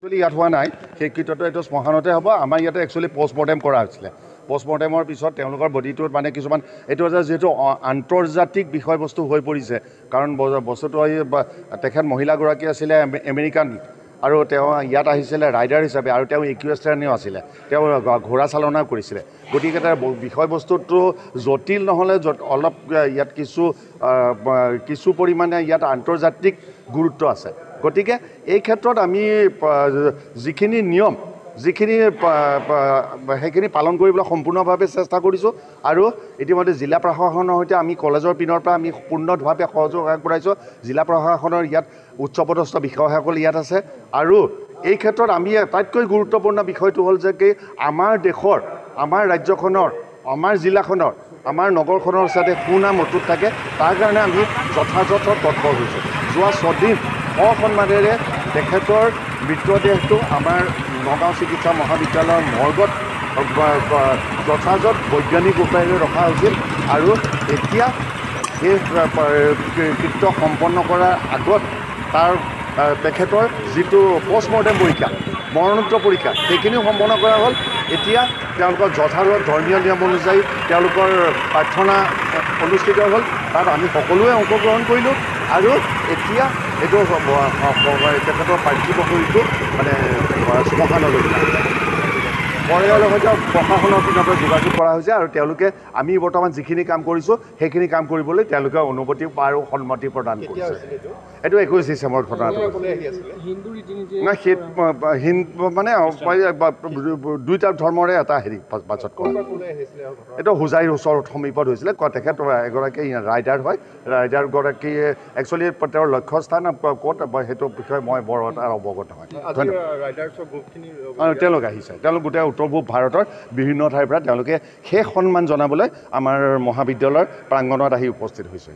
Actually ইয়াত হোৱা নাই, সেই কৃত্যটো এইটো শ্মশানতে হ'ব। আমাৰ ইয়াতে একচুৱেলি পষ্টমৰ্টেম কৰা হৈছিলে। পষ্টমৰ্টেমৰ পিছত তেওঁলোকৰ বডিটোত মানে কিছুমান এইটো যিহেতু আন্তৰ্জাতিক বিষয়বস্তু হৈ পৰিছে, কাৰণ বস্তুটো তেখেত মহিলাগৰাকী আছিলে আমেৰিকান আৰু তেওঁ ইয়াত আহিছিলে ৰাইডাৰ হিচাপে, আৰু তেওঁ ইকুৱেষ্ট্ৰিয়ানেও আছিলে, তেওঁ ঘোঁৰা চালনাও কৰিছিলে। গতিকে তাৰ বিষয়বস্তুটো জটিল নহ'লে অলপ ইয়াত কিছু পৰিমাণে ইয়াত আন্তৰ্জাতিক গুৰুত্ব আছে। গতিকে এই ক্ষেত্ৰত আমি যিখিনি নিয়ম সেইখিনি পালন কৰিবলৈ সম্পূৰ্ণভাৱে চেষ্টা কৰিছোঁ। আৰু ইতিমধ্যে জিলা প্ৰশাসনৰ সৈতে আমি কলেজৰ পিনৰ পৰা আমি পূৰ্ণভাৱে সহযোগ আগবঢ়াইছোঁ। জিলা প্ৰশাসনৰ ইয়াত উচ্চপদস্থ বিষয়াসকল ইয়াত আছে। আৰু এই ক্ষেত্ৰত আমি আটাইতকৈ গুৰুত্বপূৰ্ণ বিষয়টো হ'ল যে কি আমাৰ দেশৰ, আমাৰ ৰাজ্যখনৰ, আমাৰ জিলাখনৰ, আমাৰ নগৰখনৰ যাতে সুনাম অটুট থাকে, তাৰ কাৰণে আমি যথাযথ তৎপৰ হৈছোঁ। যোৱা 6 দিন সসন্মানেৰে তেখেতৰ মৃতদেহটো আমাৰ নগাঁও চিকিৎসা মহাবিদ্যালয়ৰ মৰ্গত যথাযথ বৈজ্ঞানিক উপায়েৰে ৰখা হৈছিল। আৰু এতিয়া সেই কৃত্য সম্পন্ন কৰাৰ আগত তেখেতৰ যিটো পষ্টমৰ্টেম পৰীক্ষা, মৰণোত্তৰ পৰীক্ষা, সেইখিনিও সম্পন্ন কৰা হ'ল। এতিয়া তেওঁলোকৰ যথাযথ ধৰ্মীয় নিয়ম অনুযায়ী তেওঁলোকৰ প্ৰাৰ্থনা অনুষ্ঠিত হ'ল। তাত আমি সকলোৱে অংশগ্ৰহণ কৰিলোঁ। আৰু এতিয়া এইটো তেখেতৰ পাৰ্থিৱ শৰীৰটো মানে শ্মশানলৈ পৰিয়ালৰ সৈতে প্ৰশাসনৰ পিনৰ পৰা যোগাযোগ কৰা হৈছে। আৰু তেওঁলোকে আমি বৰ্তমান যিখিনি কাম কৰিছোঁ সেইখিনি কাম কৰিবলৈ তেওঁলোকে অনুমতি আৰু সন্মতি প্ৰদান কৰিছে। এইটো 21 ডিচেম্বৰত ঘটনাটো নাই, সেই মানে দুইটা ধৰ্মৰে এটা পাছত কৰা। এইটো হোজাইৰ ওচৰত সমীপত হৈছিলে। তেখেত এগৰাকী ৰাইডাৰ হয়। ৰাইডাৰগৰাকীয়ে একচুৱেলি তেওঁৰ লক্ষ্যস্থান ক'ত সেইটো বিষয়ে মই বৰ এটা অৱগত নহয়। তেওঁলোক আহিছে, তেওঁলোক গোটেই উত্তৰ পূব ভাৰতৰ বিভিন্ন ঠাইৰ পৰা তেওঁলোকে শেষ সন্মান জনাবলৈ আমাৰ মহাবিদ্যালয়ৰ প্ৰাংগণত আহি উপস্থিত হৈছে।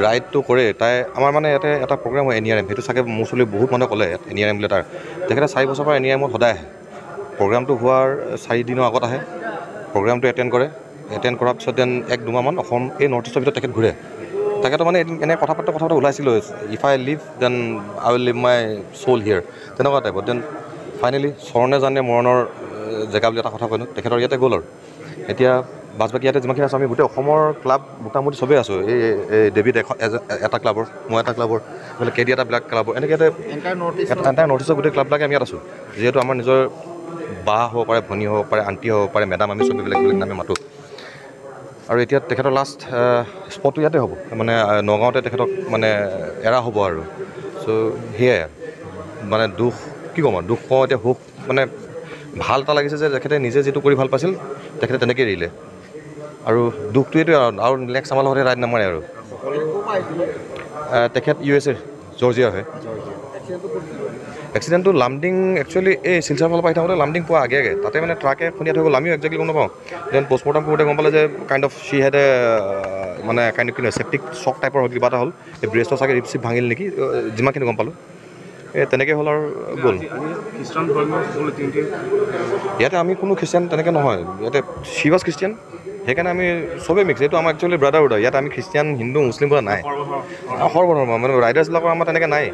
ৰাইডটো কৰে তাই আমাৰ মানে ইয়াতে এটা প্ৰগ্ৰাম হয় NRM, সেইটো চাগে মোৰ চলি বহুত মানুহে ক'লে NRM বোলে তাৰ। তেখেতে 4 বছৰৰ পৰা NRMত সদায় আহে। প্ৰগ্ৰামটো হোৱাৰ 4 দিনৰ আগত আহে, প্ৰগ্ৰামটো এটেণ্ড কৰে। এটেণ্ড কৰাৰ পিছত দেন 1-2 মাহমান অসম এই নৰ্থ ইষ্টৰ ভিতৰত তেখেত ঘূৰে। তাকেতো মানে এনে কথা ওলাইছিলোঁ, if I leave then I will leave my soul here, তেনেকুৱা টাইপত। দেন ফাইনেলি চৰণে জানে মৰণৰ জেগা বুলি এটা কথা কৈছোঁ, তেখেতৰ ইয়াতে গ'ল। আৰু এতিয়া বাকী ইয়াতে যিমানখিনি আছোঁ আমি গোটেই অসমৰ ক্লাব মোটামুটি চবেই আছোঁ। এই ডেভিড এটা ক্লাবৰ, মই এটা ক্লাবৰ, এইফালে কেডি এটা ব্লেক ক্লাবৰ, এনেকৈ ইয়াতে এণ্টায়াৰ নৰ্থ ইষ্টৰ গোটেই ক্লাববিলাকে আমি ইয়াত আছোঁ। যিহেতু আমাৰ নিজৰ বা হ'ব পাৰে, ভনী হ'ব পাৰে, আণ্টি হ'ব পাৰে, মেডাম, আমি চবেই বেলেগ বেলেগ নামে মাতোঁ। আৰু এতিয়া তেখেতৰ লাষ্ট স্পটটো ইয়াতে হ'ব, মানে নগাঁৱতে তেখেতক মানে এৰা হ'ব। আৰু চ' সেয়াই মানে দুখ, কি ক'ম আৰু দুখ কওঁ এতিয়া, সুখ মানে ভাল এটা লাগিছে যে তেখেতে নিজে যিটো কৰি ভাল পাইছিল তেখেতে তেনেকৈ এৰিলে। আৰু দুখটো এইটোৱে আৰু নেক্সট আমাৰ লগতে ৰাইড নামাৰে। আৰু তেখেত USA জৰ্জিয়া হয়। এক্সিডেণ্টটো লামডিং, একচুৱেলি এই শিলচৰ ফালৰ পৰা আহি থাকোঁতে লামডিং পোৱা আগে তাতে মানে ট্ৰাকে খুন্দিয়াই থৈ গ'ল। আমিও একজেক্টলি গম নাপাওঁ। দেন পষ্টমৰ্টম কৰোঁতে গম পালে যে কাইণ্ড অফ শ্বি হেড মানে কাইণ্ড অফ চেপ্টিক শ্বক টাইপৰ কিবা এটা হ'ল। এই ব্ৰেষ্টৰ চাগে ৰিপ চিপ ভাঙিল নেকি, যিমানখিনি গম পালোঁ। তেনেকৈ হ'ল আৰু গ'ল। ইয়াতে আমি কোনো খ্ৰীষ্টিয়ান তেনেকৈ নহয়, ইয়াতে শি ৱাজ খ্ৰীষ্টিয়ান, সেইকাৰণে আমি চবেই মিক্স। এইটো আমাৰ একচুৱেলি ব্ৰাদাৰহুড হয়। ইয়াত আমি খ্ৰীষ্টিয়ান, হিন্দু, মুছলিম পৰা নাই, সৰ্বধৰ্ম মানে ৰাইডাৰ্ছবিলাকৰ আমাৰ তেনেকৈ নাই।